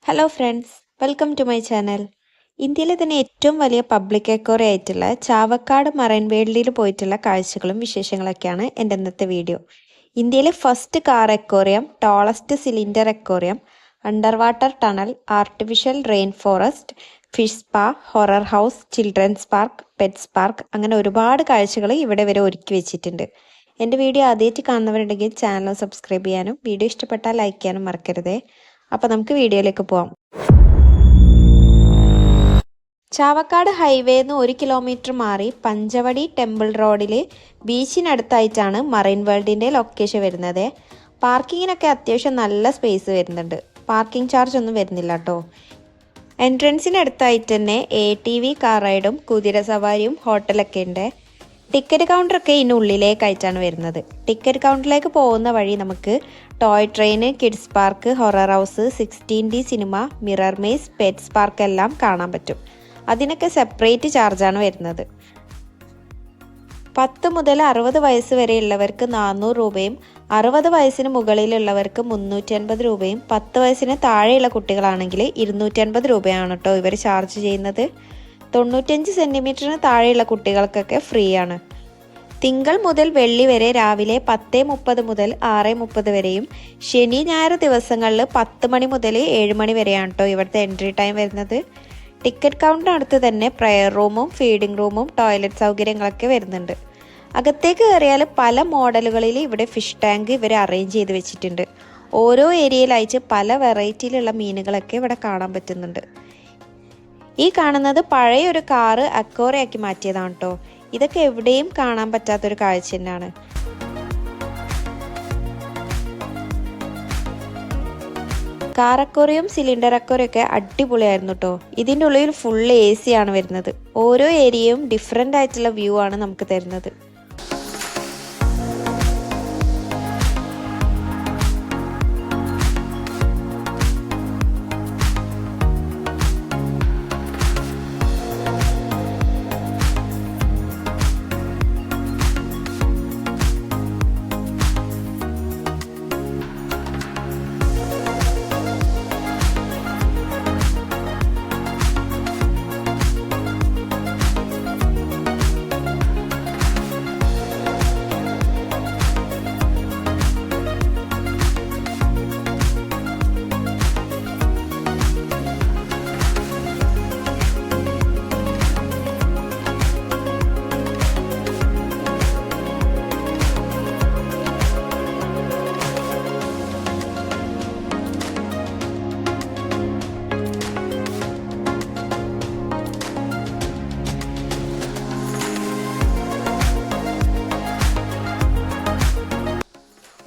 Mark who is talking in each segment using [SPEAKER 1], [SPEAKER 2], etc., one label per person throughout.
[SPEAKER 1] Hello friends, welcome to my channel. ഇന്ത്യയിലെ തന്നെ ഏറ്റവും വലിയ പബ്ലിക് അക്വേറിയം ആയിട്ടുള്ള ചാവക്കാട് മറൈൻ വേൾഡിൽ പോയിട്ടുള്ള കാഴ്ചകളും വിശേഷങ്ങളൊക്കെയാണ് എൻ്റെ ഇന്നത്തെ വീഡിയോ. ഇന്ത്യയിലെ first car aquarium, tallest cylinder aquarium, under water tunnel, artificial rain forest, fish spa, horror house, children's park, pets park, അങ്ങനെ ഒരുപാട് കാഴ്ചകൾ ഇവിടെ വരെ ഒരുക്കി വെച്ചിട്ടുണ്ട്. എൻ്റെ വീഡിയോ ആദ്യമായിട്ട് കാണുന്നവരുണ്ടെങ്കിൽ ചാനൽ സബ്സ്ക്രൈബ് ചെയ്യാനും വീഡിയോ ഇഷ്ടപ്പെട്ടാൽ ലൈക്ക് ചെയ്യാനും മറക്കരുതേ. അപ്പോൾ നമുക്ക് വീഡിയോയിലേക്ക് പോവാം. ചാവക്കാട് ഹൈവേന്ന് 1 കിലോമീറ്റർ മാറി പഞ്ചവടി ടെമ്പിൾ റോഡിൽ ബീച്ചിനടുത്തായിട്ടാണ് മറൈൻ വേൾഡിൻ്റെ ലൊക്കേഷൻ വരുന്നത്. പാർക്കിങ്ങിനൊക്കെ അത്യാവശ്യം നല്ല സ്പേസ് വരുന്നുണ്ട്. പാർക്കിംഗ് ചാർജ് ഒന്നും വരുന്നില്ല കേട്ടോ. എൻട്രൻസിനടുത്തായിട്ട് തന്നെ ATV കാർ റൈഡും കുതിര സവാരിയും ഹോട്ടലൊക്കെ ഉണ്ട്. ടിക്കറ്റ് കൗണ്ടറൊക്കെ ഇതിനുള്ളിലേക്കായിട്ടാണ് വരുന്നത്. ടിക്കറ്റ് കൗണ്ടറിലേക്ക് പോകുന്ന വഴി നമുക്ക് toy train, kids park, horror house, 16D cinema, mirror maze, pets park എല്ലാം കാണാൻ പറ്റും. അതിനൊക്കെ സെപ്പറേറ്റ് ചാർജാണ് വരുന്നത്. 10 മുതൽ 60 വയസ്സ് വരെയുള്ളവർക്ക് 400 രൂപയും 60 വയസ്സിന് മുകളിലുള്ളവർക്ക് 350 രൂപയും 10 വയസ്സിന് താഴെയുള്ള കുട്ടികളാണെങ്കിൽ 250 രൂപയാണ് കേട്ടോ ഇവർ ചാർജ് ചെയ്യുന്നത്. 95 സെൻറ്റിമീറ്ററിന് താഴെയുള്ള കുട്ടികൾക്കൊക്കെ ഫ്രീ ആണ്. തിങ്കൾ മുതൽ വെള്ളി വരെ രാവിലെ 10:30 മുതൽ 6:30 വരെയും ശനി ഞായർ ദിവസങ്ങളിൽ 10 മണി മുതൽ 7 മണി വരെയാണ് കേട്ടോ ഇവിടുത്തെ എൻട്രി ടൈം വരുന്നത്. ടിക്കറ്റ് കൗണ്ടറിനടുത്ത് തന്നെ പ്രയർ റൂമും ഫീഡിംഗ് റൂമും ടോയ്ലറ്റ് സൗകര്യങ്ങളൊക്കെ വരുന്നുണ്ട്. അകത്തേക്ക് കയറിയാൽ പല മോഡലുകളിൽ ഇവിടെ ഫിഷ് ടാങ്ക് ഇവർ അറേഞ്ച് ചെയ്ത് വെച്ചിട്ടുണ്ട്. ഓരോ ഏരിയയിലായിട്ട് പല വെറൈറ്റിയിലുള്ള മീനുകളൊക്കെ ഇവിടെ കാണാൻ പറ്റുന്നുണ്ട്. ഈ കാണുന്നത് പഴയ ഒരു കാറ് അക്വേറിയാക്കി മാറ്റിയതാണ് കേട്ടോ. ഇതൊക്കെ എവിടെയും കാണാൻ പറ്റാത്തൊരു കാഴ്ച തന്നെയാണ്. കാർ അക്വേറിയം, സിലിണ്ടർ അക്വേറിയം ഒക്കെ അടിപൊളിയായിരുന്നു കേട്ടോ. ഇതിൻ്റെ ഉള്ളിൽ ഫുൾ AC ആണ് വരുന്നത്. ഓരോ ഏരിയയും ഡിഫറെൻ്റ് ആയിട്ടുള്ള വ്യൂ ആണ് നമുക്ക് തരുന്നത്.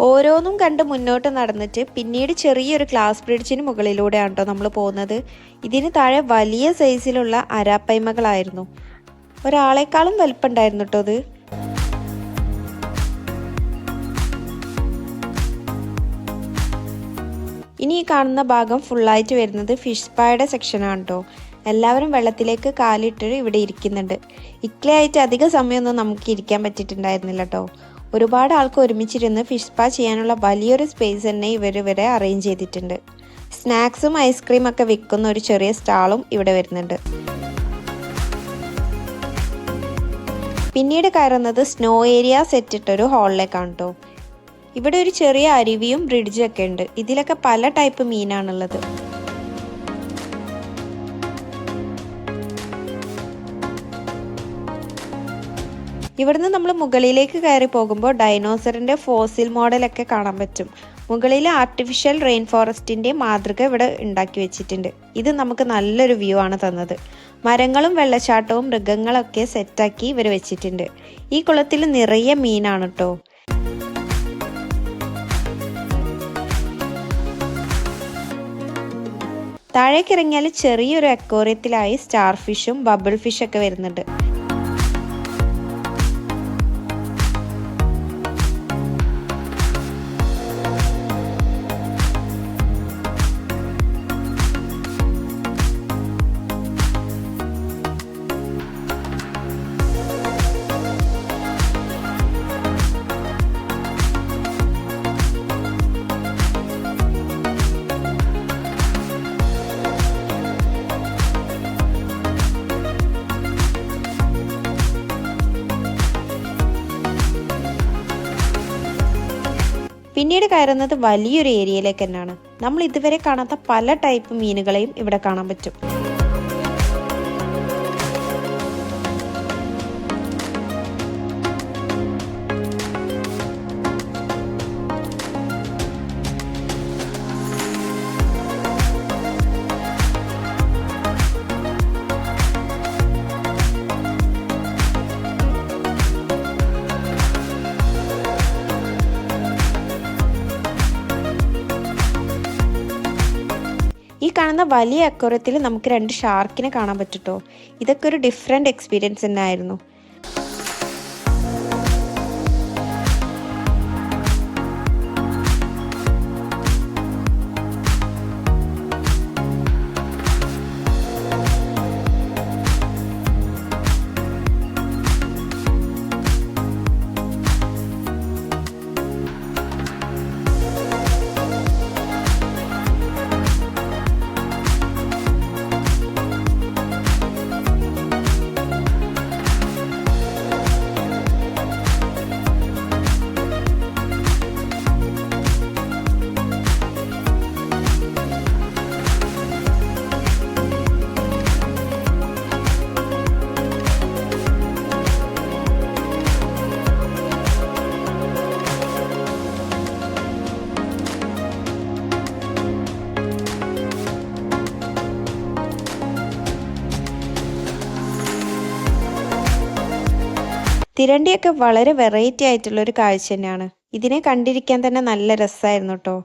[SPEAKER 1] ഓരോന്നും കണ്ട് മുന്നോട്ട് നടന്നിട്ട് പിന്നീട് ചെറിയൊരു ഗ്ലാസ് ബ്രിഡ്ജിന് മുകളിലൂടെയാണ് കേട്ടോ നമ്മൾ പോകുന്നത്. ഇതിന് താഴെ വലിയ സൈസിലുള്ള അരാപ്പൈമകളായിരുന്നു. ഒരാളെക്കാളും വലുപ്പമുണ്ടായിരുന്നു കേട്ടോ അത്. ഇനി ഈ കാണുന്ന ഭാഗം ഫുള്ളായിട്ട് വരുന്നത് ഫിഷ് സ്പായുടെ സെക്ഷനാണ് കേട്ടോ. എല്ലാവരും വെള്ളത്തിലേക്ക് കാലിട്ട് ഇവിടെ ഇരിക്കുന്നുണ്ട്. ഇക്ലയായിട്ട് അധിക സമയമൊന്നും നമുക്ക് ഇരിക്കാൻ പറ്റിയിട്ടുണ്ടായിരുന്നില്ല കേട്ടോ. ഒരുപാട് ആൾക്ക് ഒരുമിച്ചിരുന്ന് ഫിഷ് സ്പാ ചെയ്യാനുള്ള വലിയൊരു സ്പേസ് തന്നെ ഇവരെ അറേഞ്ച് ചെയ്തിട്ടുണ്ട്. സ്നാക്സും ഐസ്ക്രീം ഒക്കെ വിൽക്കുന്ന ഒരു ചെറിയ സ്റ്റാളും ഇവിടെ വരുന്നുണ്ട്. പിന്നീട് കയറുന്നത് സ്നോ ഏരിയ സെറ്റ് ഇട്ടൊരു ഹാളിലേക്കാണ് കേട്ടോ. ഇവിടെ ഒരു ചെറിയ അരുവിയും ബ്രിഡ്ജും ഒക്കെ ഉണ്ട്. ഇതിലൊക്കെ പല ടൈപ്പ് മീനാണുള്ളത്. ഇവിടുന്ന് നമ്മൾ മുകളിലേക്ക് കയറി പോകുമ്പോൾ ഡൈനോസറിൻ്റെ ഫോസിൽ മോഡലൊക്കെ കാണാൻ പറ്റും. മുകളിൽ ആർട്ടിഫിഷ്യൽ റെയിൻ ഫോറസ്റ്റിൻ്റെ മാതൃക ഇവിടെ ഉണ്ടാക്കി വെച്ചിട്ടുണ്ട്. ഇത് നമുക്ക് നല്ലൊരു വ്യൂ ആണ് തന്നത്. മരങ്ങളും വെള്ളച്ചാട്ടവും മൃഗങ്ങളൊക്കെ സെറ്റാക്കി ഇവർ വെച്ചിട്ടുണ്ട്. ഈ കുളത്തിൽ നിറയെ മീനാണ് കേട്ടോ. താഴേക്കിറങ്ങിയാൽ ചെറിയൊരു അക്വേറിയത്തിലായി സ്റ്റാർ ഫിഷും ബബിൾ ഫിഷൊക്കെ വരുന്നുണ്ട്. പിന്നീട് കയറുന്നത് വലിയൊരു ഏരിയയിലേക്ക് തന്നെയാണ്. നമ്മൾ ഇതുവരെ കാണാത്ത പല ടൈപ്പ് മീനുകളെയും ഇവിടെ കാണാൻ പറ്റും. ഈ കാണുന്ന വലിയ അക്വേറിയത്തിൽ നമുക്ക് 2 ഷാർക്കിനെ കാണാൻ പറ്റുട്ടോ. ഇതൊക്കെ ഒരു ഡിഫറെൻറ്റ് എക്സ്പീരിയൻസ് തന്നെ ആയിരുന്നു. തിരണ്ടിയൊക്കെ വളരെ വെറൈറ്റി ആയിട്ടുള്ളൊരു കാഴ്ച തന്നെയാണ്. ഇതിനെ കണ്ടിരിക്കാൻ തന്നെ നല്ല രസമായിരുന്നു കേട്ടോ.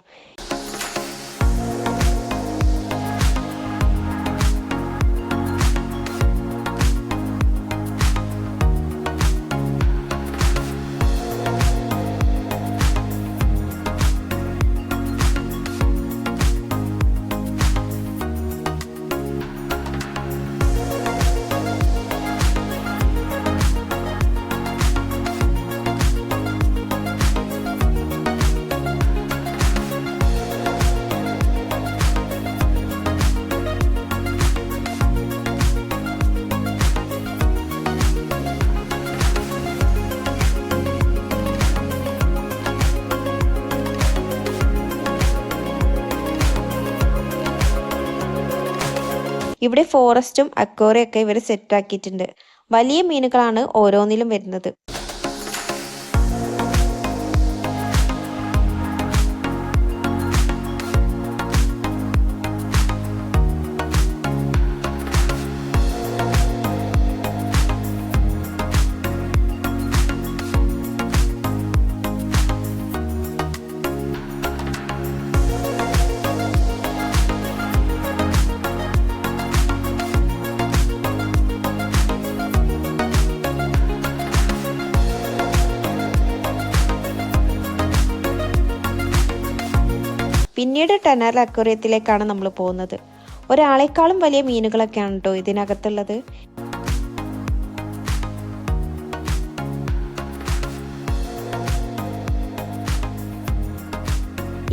[SPEAKER 1] ഇവിടെ ഫോറസ്റ്റും അക്വേറിയം ഒക്കെ ഇവർ സെറ്റ് ആക്കിയിട്ടുണ്ട്. വലിയ മീനുകളാണ് ഓരോന്നിലും വരുന്നത്. പിന്നീട് ടനൽ അക്വേറിയത്തിലേക്കാണ് നമ്മൾ പോകുന്നത്. ഒരാളെക്കാളും വലിയ മീനുകളൊക്കെയാണ് കേട്ടോ ഇതിനകത്തുള്ളത്.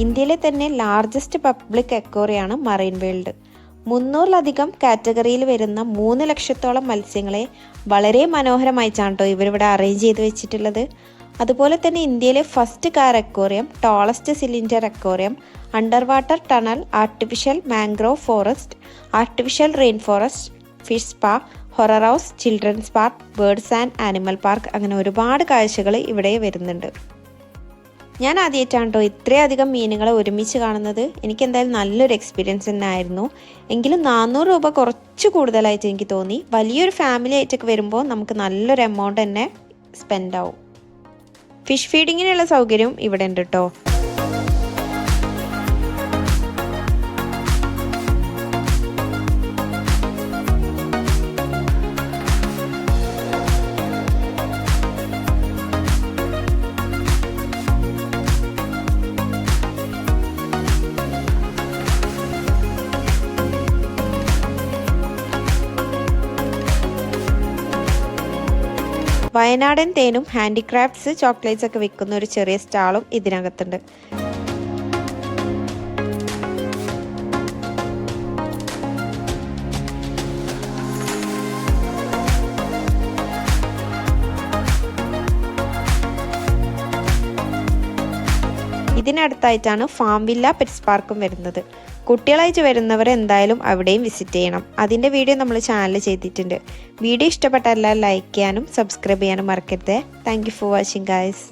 [SPEAKER 1] ഇന്ത്യയിലെ തന്നെ ലാർജസ്റ്റ് പബ്ലിക് അക്വേറിയമാണ് മറൈൻ വേൾഡ്. 300-ലധികം കാറ്റഗറിയിൽ വരുന്ന 3 ലക്ഷത്തോളം മത്സ്യങ്ങളെ വളരെ മനോഹരമായിട്ടാണ് കേട്ടോ ഇവരിവിടെ അറേഞ്ച് ചെയ്ത് വെച്ചിട്ടുള്ളത്. അതുപോലെ തന്നെ ഇന്ത്യയിലെ first car aquarium, tallest cylinder aquarium, under water tunnel, artificial mangrove forest, artificial rain forest, fish spa, horror house, children's park, birds and animal park, അങ്ങനെ ഒരുപാട് കാഴ്ചകൾ ഇവിടെ വരുന്നുണ്ട്. ഞാൻ ആദ്യമായിട്ടാണ് കേട്ടോ ഇത്രയധികം മീനുകളെ ഒരുമിച്ച് കാണുന്നത്. എനിക്ക് എന്തായാലും നല്ലൊരു എക്സ്പീരിയൻസ് തന്നെ ആയിരുന്നു. എങ്കിലും 400 രൂപ കുറച്ച് കൂടുതലായിട്ട് എനിക്ക് തോന്നി. വലിയൊരു ഫാമിലി ആയിട്ടൊക്കെ വരുമ്പോൾ നമുക്ക് നല്ലൊരു എമൗണ്ട് തന്നെ സ്പെൻഡ് ആവും. ഫിഷ് ഫീഡിങ്ങിനുള്ള സൗകര്യവും ഇവിടെ ഉണ്ട് കേട്ടോ. വയനാടൻ തേനും ഹാൻഡിക്രാഫ്റ്റ്സ്, ചോക്ലേറ്റ്സ് ഒക്കെ വിൽക്കുന്ന ഒരു ചെറിയ സ്റ്റാളും ഇതിനകത്തുണ്ട്. ഇതിനടുത്തായിട്ടാണ് ഫാം വില്ല പെറ്റ്സ് പാർക്കും വരുന്നത്. കുട്ടികളായിട്ട് വരുന്നവർ എന്തായാലും അവിടെയും വിസിറ്റ് ചെയ്യണം. അതിൻ്റെ വീഡിയോ നമ്മൾ ചാനൽ ചെയ്തിട്ടുണ്ട്. വീഡിയോ ഇഷ്ടപ്പെട്ടാൽ ലൈക്ക് ചെയ്യാനും സബ്സ്ക്രൈബ് ചെയ്യാനും മറക്കരുത്. Thank you for watching guys.